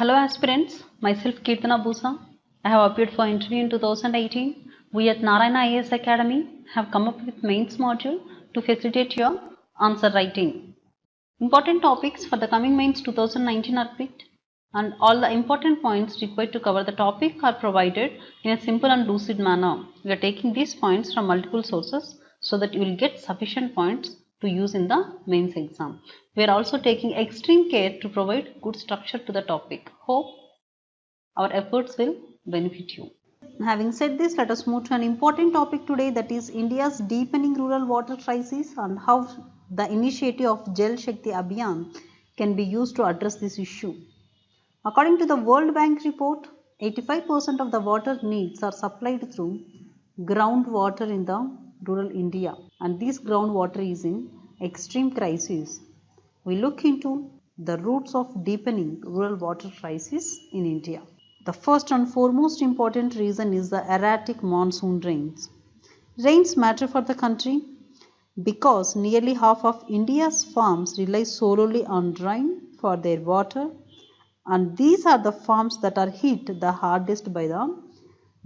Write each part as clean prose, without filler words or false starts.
Hello aspirants, myself Kirtana Busa. I have appeared for interview in 2018. We at Narayana IAS Academy have come up with mains module to facilitate your answer writing. Important topics for the coming mains 2019 are picked, and all the important points required to cover the topic are provided in a simple and lucid manner. We are taking these points from multiple sources so that you will get sufficient points to use in the mains exam. We are also taking extreme care to provide good structure to the topic. Hope our efforts will benefit you. Having said this, let us move to an important topic today, that is India's deepening rural water crisis and how the initiative of Jal Shakti Abhiyan can be used to address this issue. According to the World Bank report, 85% of the water needs are supplied through groundwater in the rural India, and this groundwater is in extreme crisis. We look into the roots of deepening rural water crisis in India. The first and foremost important reason is the erratic monsoon rains. Rains matter for the country because nearly half of India's farms rely solely on rain for their water, and these are the farms that are hit the hardest by the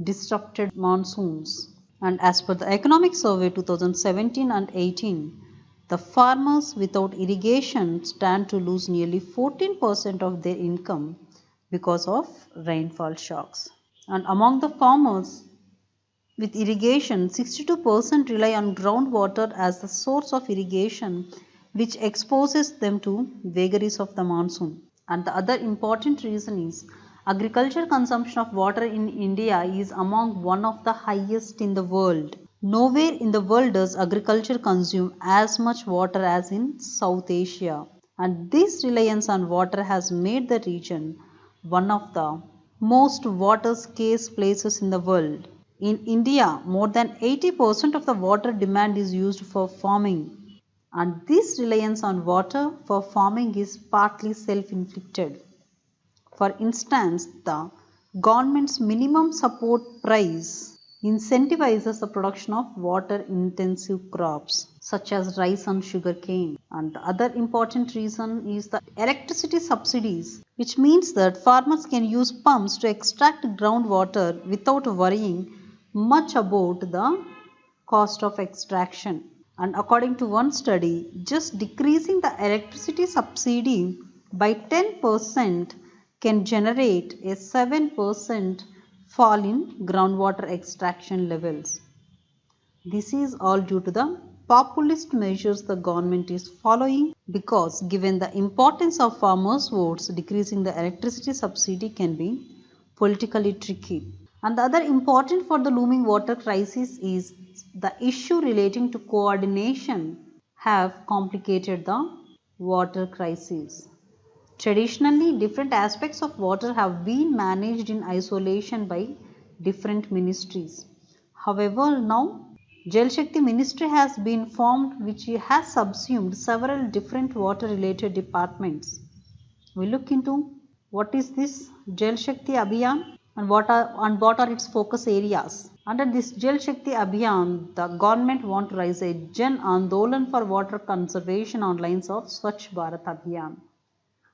disrupted monsoons. And as per the Economic Survey 2017 and 18, the farmers without irrigation stand to lose nearly 14% of their income because of rainfall shocks. And among the farmers with irrigation, 62% rely on groundwater as the source of irrigation, which exposes them to vagaries of the monsoon. And the other important reason is agriculture consumption of water in India is among one of the highest in the world. Nowhere in the world does agriculture consume as much water as in South Asia, and this reliance on water has made the region one of the most water scarce places in the world. In India, more than 80% of the water demand is used for farming, and this reliance on water for farming is partly self-inflicted. For instance, the government's minimum support price incentivizes the production of water-intensive crops such as rice and sugarcane. And the other important reason is the electricity subsidies, which means that farmers can use pumps to extract groundwater without worrying much about the cost of extraction. And according to one study, just decreasing the electricity subsidy by 10% can generate a 7% fall in groundwater extraction levels. This is all due to the populist measures the government is following, because given the importance of farmers' votes, decreasing the electricity subsidy can be politically tricky. And the other important for the looming water crisis is the issue relating to coordination have complicated the water crisis. Traditionally, different aspects of water have been managed in isolation by different ministries. However, now Jal Shakti Ministry has been formed, which has subsumed several different water related departments. We look into what is this Jal Shakti Abhiyan and what are its focus areas. Under this Jal Shakti Abhiyan, the government want to raise a Jan Andolan for water conservation on lines of Swachh Bharat Abhiyan.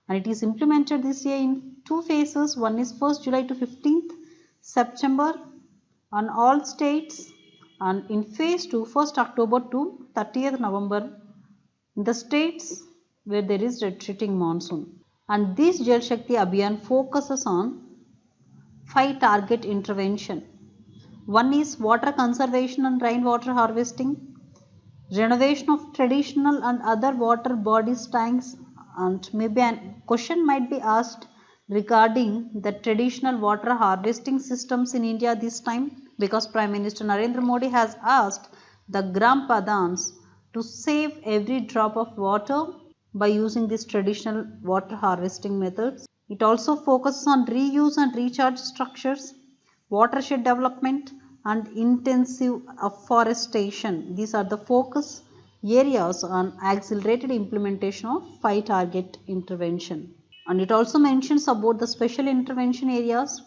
And it is implemented this year in two phases. One is 1st July to 15th September on all states, and in phase 2 1st October to 30th November in the states where there is retreating monsoon. And this Jal Shakti Abhiyan focuses on 5 target intervention. One is water conservation and rainwater harvesting, renovation of traditional and other water bodies tanks, and maybe a question might be asked regarding the traditional water harvesting systems in India this time, because Prime Minister Narendra Modi has asked the gram padans to save every drop of water by using these traditional water harvesting methods. It also focuses on reuse and recharge structures, watershed development and intensive afforestation. These are the focus areas on accelerated implementation of 5 target intervention. And it also mentions about the special intervention areas,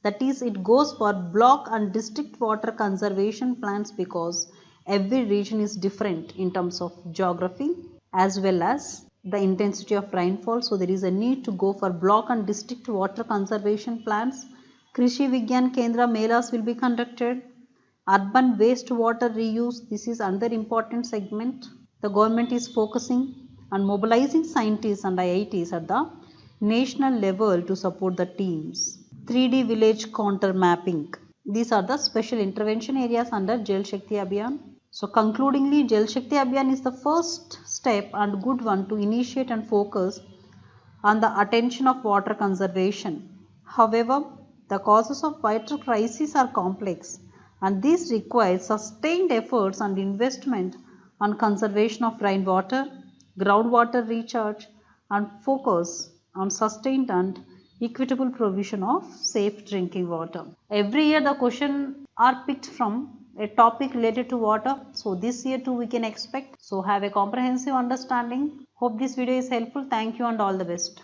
that is it goes for block and district water conservation plans because every region is different in terms of geography as well as the intensity of rainfall. So there is a need to go for block and district water conservation plans. Krishi Vigyan Kendra Melas will be conducted. Urban wastewater reuse, this is another important segment. The government is focusing on mobilizing scientists and IITs at the national level to support the teams. 3D village contour mapping. These are the special intervention areas under Jal Shakti Abhiyan. So concludingly, Jal Shakti Abhiyan is the first step and good one to initiate and focus on the attention of water conservation. However, the causes of water crisis are complex and this requires sustained efforts and investment on conservation of rainwater, groundwater recharge and focus on sustained and equitable provision of safe drinking water. Every year the questions are picked from a topic related to water. So this year too we can expect. So have a comprehensive understanding. Hope this video is helpful. Thank you and all the best.